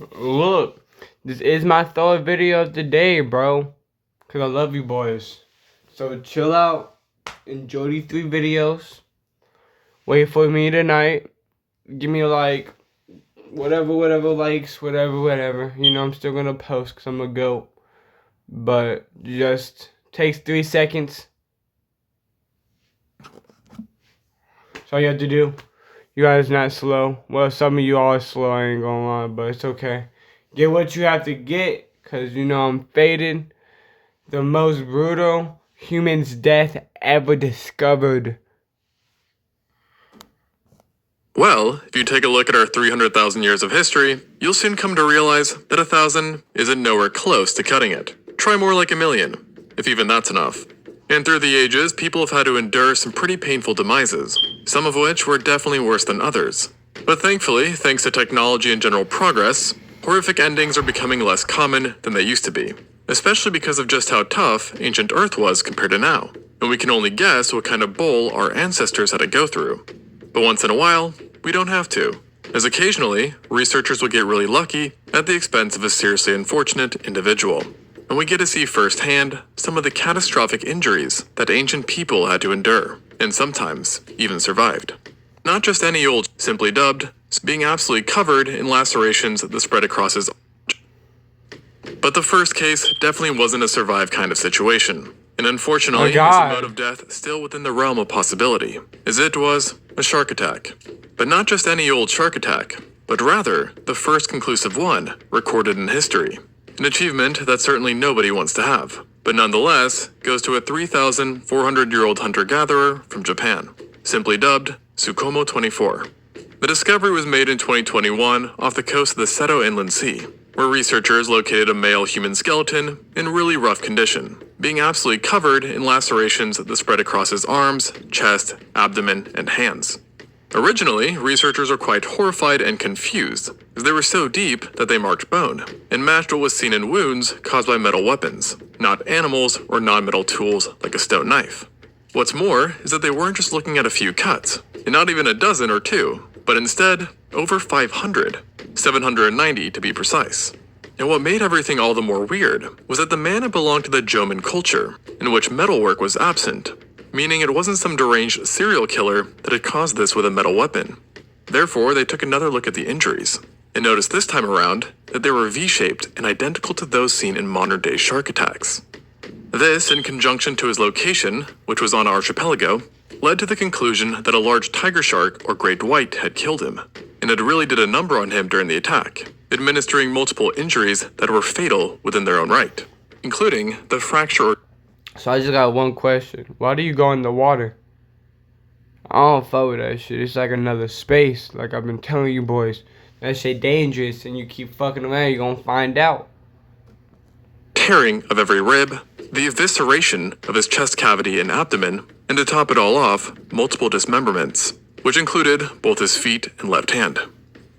Look, this is my third video of the day, bro. Cause I love you boys. So chill out, enjoy these 3 videos. Wait for me tonight. Give me like whatever likes, whatever. You know I'm still gonna post cause I'm a goat. But just takes 3 seconds. That's all you have to do. You guys not slow. Well, some of you are slow, I ain't gonna lie, but it's okay. Get what you have to get, cause you know I'm faded. The most brutal human's death ever discovered. Well, if you take a look at our 300,000 years of history, you'll soon come to realize that 1,000 isn't nowhere close to cutting it. Try more like 1,000,000, if even that's enough. And through the ages, people have had to endure some pretty painful demises, some of which were definitely worse than others. But thankfully, thanks to technology and general progress, horrific endings are becoming less common than they used to be, especially because of just how tough ancient Earth was compared to now. And we can only guess what kind of bowl our ancestors had to go through. But once in a while, we don't have to, as occasionally, researchers will get really lucky at the expense of a seriously unfortunate individual. And we get to see firsthand some of the catastrophic injuries that ancient people had to endure, and sometimes even survived. Not just any old, simply dubbed, being absolutely covered in lacerations that spread across his arm. But the first case definitely wasn't a survive kind of situation. And unfortunately, is a mode of death still within the realm of possibility, as it was a shark attack. But not just any old shark attack, but rather the first conclusive one recorded in history. An achievement that certainly nobody wants to have, but nonetheless goes to a 3,400-year-old hunter-gatherer from Japan, simply dubbed Tsukumo 24. The discovery was made in 2021 off the coast of the Seto Inland Sea, where researchers located a male human skeleton in really rough condition, being absolutely covered in lacerations that spread across his arms, chest, abdomen, and hands. Originally, researchers were quite horrified and confused, as they were so deep that they marked bone, and matched what was seen in wounds caused by metal weapons, not animals or non-metal tools like a stone knife. What's more is that they weren't just looking at a few cuts, and not even a dozen or two, but instead, over 500, 790 to be precise. And what made everything all the more weird was that the man had belonged to the Jomon culture, in which metalwork was absent, meaning it wasn't some deranged serial killer that had caused this with a metal weapon. Therefore, they took another look at the injuries, and noticed this time around that they were V-shaped and identical to those seen in modern-day shark attacks. This, in conjunction to his location, which was on an archipelago, led to the conclusion that a large tiger shark or great white had killed him, and it really did a number on him during the attack, administering multiple injuries that were fatal within their own right, including the fracture. So I just got one question. Why do you go in the water? I don't fuck with that shit. It's like another space. Like I've been telling you boys. That shit dangerous and you keep fucking around, you're gonna find out. Tearing of every rib, the evisceration of his chest cavity and abdomen, and to top it all off, multiple dismemberments, which included both his feet and left hand.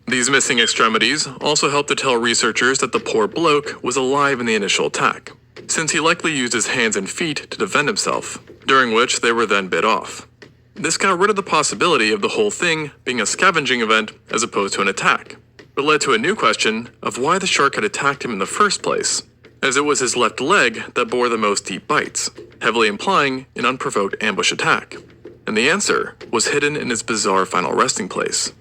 These missing extremities also helped to tell researchers that the poor bloke was alive in the initial attack, since he likely used his hands and feet to defend himself, during which they were then bit off. This got rid of the possibility of the whole thing being a scavenging event as opposed to an attack, but led to a new question of why the shark had attacked him in the first place, as it was his left leg that bore the most deep bites, heavily implying an unprovoked ambush attack. And the answer was hidden in his bizarre final resting place.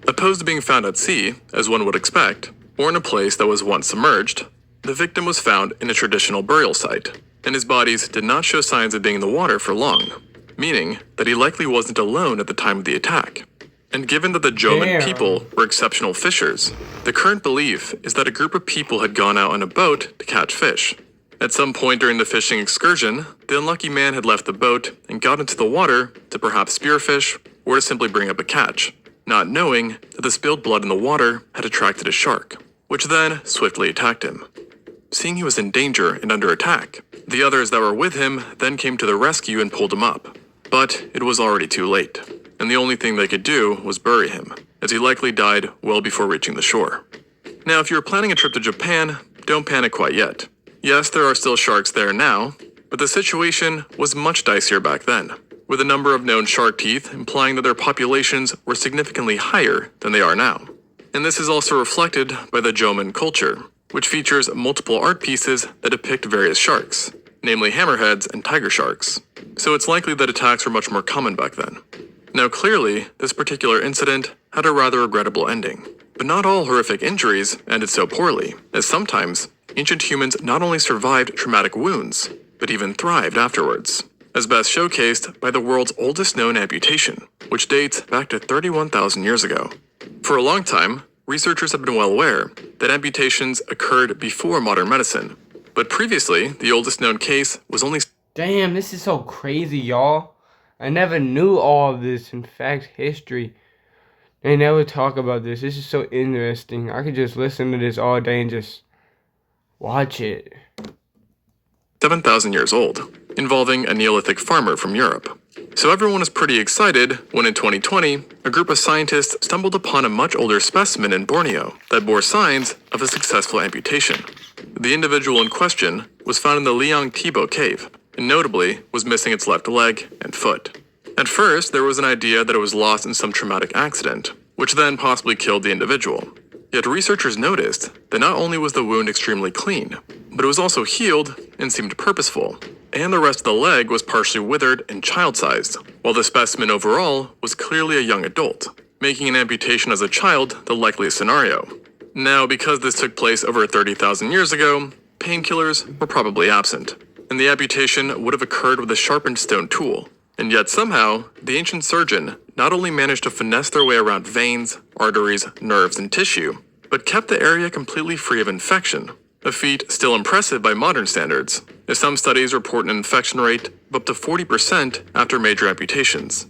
Opposed to being found at sea, as one would expect, or in a place that was once submerged, the victim was found in a traditional burial site, and his bodies did not show signs of being in the water for long, meaning that he likely wasn't alone at the time of the attack. And given that the Jomon people were exceptional fishers, the current belief is that a group of people had gone out on a boat to catch fish. At some point during the fishing excursion, the unlucky man had left the boat and got into the water to perhaps spearfish or to simply bring up a catch, not knowing that the spilled blood in the water had attracted a shark, which then swiftly attacked him. Seeing he was in danger and under attack, the others that were with him then came to the rescue and pulled him up. But it was already too late, and the only thing they could do was bury him, as he likely died well before reaching the shore. Now, if you're planning a trip to Japan, don't panic quite yet. Yes, there are still sharks there now, but the situation was much dicier back then, with a number of known shark teeth implying that their populations were significantly higher than they are now. And this is also reflected by the Jomon culture, which features multiple art pieces that depict various sharks, namely hammerheads and tiger sharks. So it's likely that attacks were much more common back then. Now clearly, this particular incident had a rather regrettable ending. But not all horrific injuries ended so poorly, as sometimes ancient humans not only survived traumatic wounds, but even thrived afterwards, as best showcased by the world's oldest known amputation, which dates back to 31,000 years ago. For a long time, researchers have been well aware that amputations occurred before modern medicine, but previously, the oldest known case was only... Damn, this is so crazy, y'all. I never knew all of this. In fact, history, they never talk about this. This is so interesting. I could just listen to this all day and just watch it. 7,000 years old, involving a Neolithic farmer from Europe. So everyone was pretty excited when in 2020, a group of scientists stumbled upon a much older specimen in Borneo that bore signs of a successful amputation. The individual in question was found in the Liang Tibo cave, and notably was missing its left leg and foot. At first, there was an idea that it was lost in some traumatic accident, which then possibly killed the individual. Yet researchers noticed that not only was the wound extremely clean, but it was also healed and seemed purposeful, and the rest of the leg was partially withered and child-sized, while the specimen overall was clearly a young adult, making an amputation as a child the likeliest scenario. Now, because this took place over 30,000 years ago, painkillers were probably absent, and the amputation would have occurred with a sharpened stone tool. And yet somehow, the ancient surgeon not only managed to finesse their way around veins, arteries, nerves, and tissue, but kept the area completely free of infection, a feat still impressive by modern standards, as some studies report an infection rate of up to 40% after major amputations.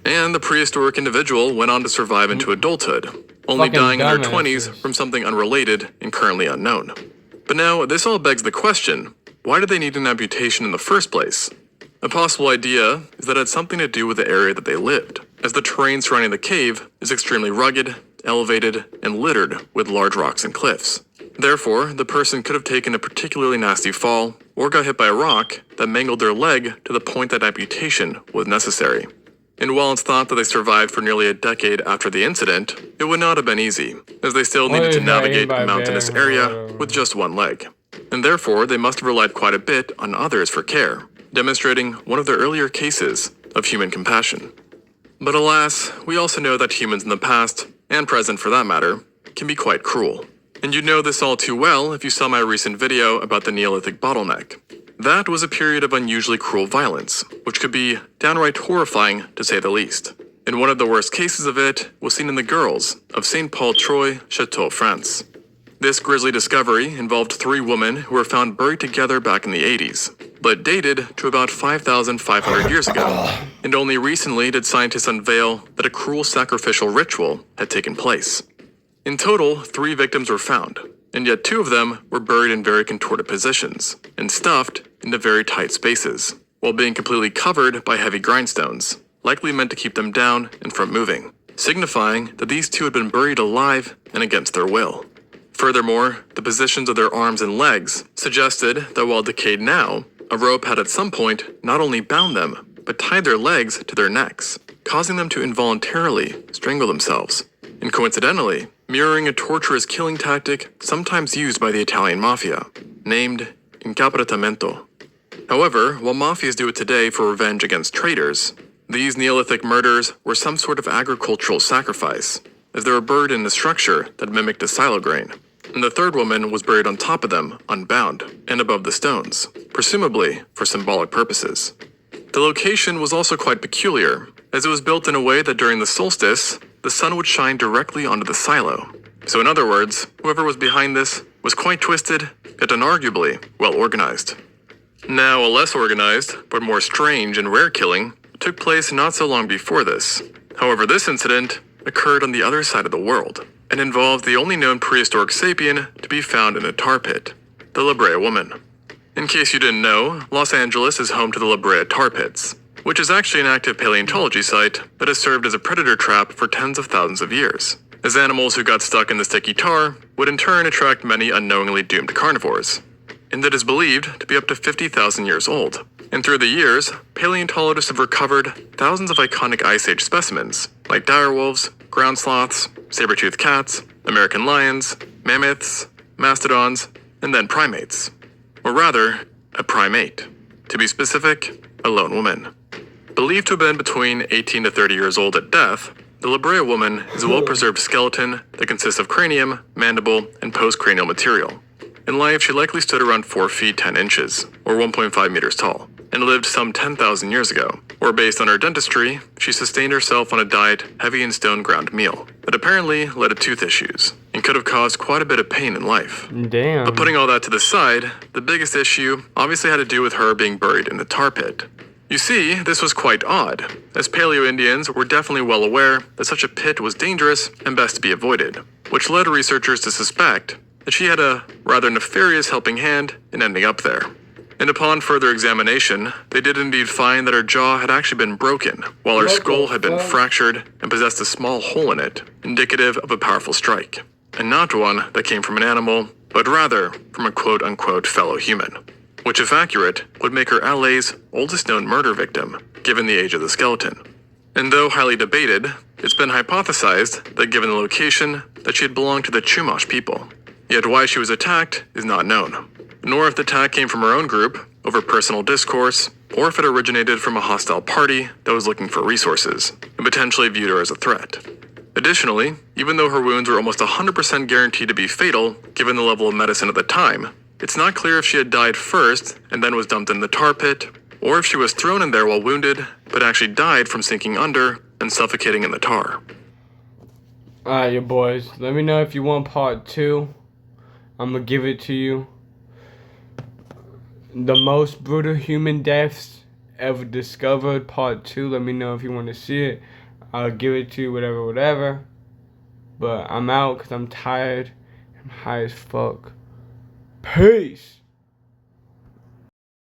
And the prehistoric individual went on to survive into adulthood, only Fucking dying in their dumbasses. 20s from something unrelated and currently unknown. But now, this all begs the question, why did they need an amputation in the first place? A possible idea is that it had something to do with the area that they lived, as the terrain surrounding the cave is extremely rugged, elevated, and littered with large rocks and cliffs. Therefore, the person could have taken a particularly nasty fall or got hit by a rock that mangled their leg to the point that amputation was necessary. And while it's thought that they survived for nearly a decade after the incident, it would not have been easy, as they still needed to navigate a mountainous area with just one leg. And therefore, they must have relied quite a bit on others for care, demonstrating one of the earlier cases of human compassion. But alas, we also know that humans in the past, and present for that matter, can be quite cruel. And you'd know this all too well if you saw my recent video about the Neolithic bottleneck. That was a period of unusually cruel violence, which could be downright horrifying to say the least. And one of the worst cases of it was seen in the girls of St. Paul Troy, Chateau, France. This grisly discovery involved 3 women who were found buried together back in the 80s, but dated to about 5,500 years ago. And only recently did scientists unveil that a cruel sacrificial ritual had taken place. In total, 3 victims were found, and yet 2 of them were buried in very contorted positions and stuffed into very tight spaces, while being completely covered by heavy grindstones, likely meant to keep them down and from moving, signifying that these 2 had been buried alive and against their will. Furthermore, the positions of their arms and legs suggested that while decayed now, a rope had at some point not only bound them, but tied their legs to their necks, causing them to involuntarily strangle themselves, and coincidentally, mirroring a torturous killing tactic sometimes used by the Italian mafia, named incapacitamento. However, while mafias do it today for revenge against traitors, these Neolithic murders were some sort of agricultural sacrifice, as they were buried in a structure that mimicked a silo grain, and the 3rd woman was buried on top of them, unbound, and above the stones, presumably for symbolic purposes. The location was also quite peculiar, as it was built in a way that during the solstice, the sun would shine directly onto the silo. So in other words, whoever was behind this was quite twisted, yet unarguably well organized. Now, a less organized, but more strange and rare killing took place not so long before this. However, this incident occurred on the other side of the world, and involved the only known prehistoric sapien to be found in a tar pit, the La Brea woman. In case you didn't know, Los Angeles is home to the La Brea tar pits, which is actually an active paleontology site that has served as a predator trap for tens of thousands of years, as animals who got stuck in the sticky tar would in turn attract many unknowingly doomed carnivores. And it is believed to be up to 50,000 years old. And through the years, paleontologists have recovered thousands of iconic Ice Age specimens, like direwolves, ground sloths, saber-toothed cats, American lions, mammoths, mastodons, and then primates. Or rather, a primate. To be specific, a lone woman. Believed to have been between 18 to 30 years old at death, the La Brea woman is a well-preserved skeleton that consists of cranium, mandible, and postcranial material. In life, she likely stood around 4 feet 10 inches, or 1.5 meters tall, and lived some 10,000 years ago, where based on her dentistry, she sustained herself on a diet heavy in stone ground meal that apparently led to tooth issues, and could have caused quite a bit of pain in life. Damn. But putting all that to the side, the biggest issue obviously had to do with her being buried in the tar pit. You see, this was quite odd, as Paleo-Indians were definitely well aware that such a pit was dangerous and best to be avoided, which led researchers to suspect that she had a rather nefarious helping hand in ending up there. And upon further examination, they did indeed find that her jaw had actually been broken, while her skull had been fractured and possessed a small hole in it, indicative of a powerful strike. And not one that came from an animal, but rather from a quote-unquote fellow human. Which, if accurate, would make her LA's oldest known murder victim, given the age of the skeleton. And though highly debated, it's been hypothesized that given the location, that she had belonged to the Chumash people. Yet why she was attacked is not known, nor if the attack came from her own group, over personal discourse, or if it originated from a hostile party that was looking for resources, and potentially viewed her as a threat. Additionally, even though her wounds were almost 100% guaranteed to be fatal, given the level of medicine at the time, it's not clear if she had died first and then was dumped in the tar pit, or if she was thrown in there while wounded, but actually died from sinking under and suffocating in the tar. Alright, you boys. Let me know if you want part 2. I'm gonna give it to you. The most brutal human deaths ever discovered, part 2. Let me know if you want to see it. I'll give it to you, whatever. But I'm out because I'm tired. I'm high as fuck. Peace.